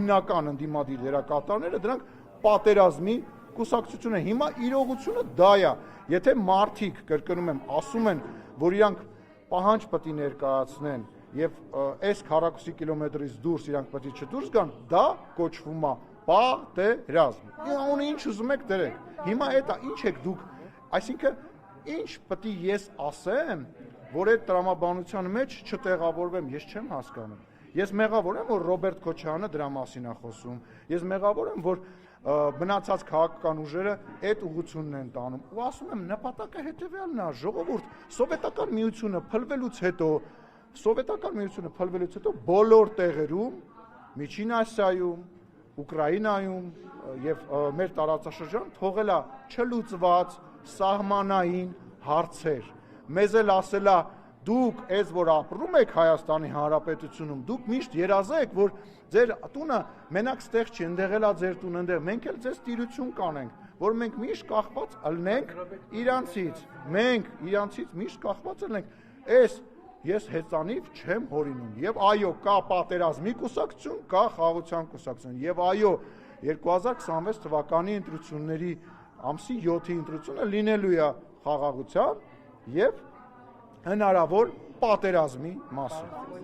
հիմնական ընդդիմադիր դերակատարները դրանք պատերազմի կուսակցություն են։ Հիմա իրողությունը դա է։ Եթե մարդիկ, կրկնում եմ, ասում են, որ իրանք պահանջ պետք է ներկայացնեն եւ այս քառակուսի կիլոմետրից դուրս իրանք պետք է չդուրս գան, դա կոչվում է պատերազմ։ Անունը ինչ ուզում եք դրեք։ Հիմա այդ ինչ եք դուք, այսինքն ինչ պետք է ես ասեմ, որ այդ տրամաբանության մեջ չտեղավորվեմ, ես չեմ հասկանում։ Ես մեղավոր եմ, որ Ռոբերտ Քոչարյանը դրա մասին է խոսում։ Ես մեղավոր եմ, որ մնացած քաղաքական ուժերը այդ ուղղությունն են տանում։ Ու ասում եմ, նպատակը հետևյալն է, ժողովուրդ, սովետական միությունը փլվելուց հետո բոլոր տեղերում, Միջին Ասիայում, Ուկրաինայում եւ մեր տարածաշրջան թողել է չլուծված սահմանային հարցեր։ Մեզ էլ ասել է դուք այս որ ապրում եք Հայաստանի Հանրապետությունում, դուք միշտ երազեք, որ ձեր տունը մենակ ստեղ չի, ընդեղել է ձեր տունը, ընդեղ մենք էլ ձեզ տիրություն կանենք, որ մենք միշտ կախված ըլնենք իրանցից, մենք իրանցից միշտ կախված ըլնենք։ Ես հեծանիվ չեմ հորինում, եւ այո, կա պատերազմի կուսակցություն, կա խաղաղության կուսակցություն, եւ այո, 2026 թվականի ընտրությունների ամսի 7-ի ընտրությունը լինելու է խաղաղության եւ հնարավոր պատերազմի մասին։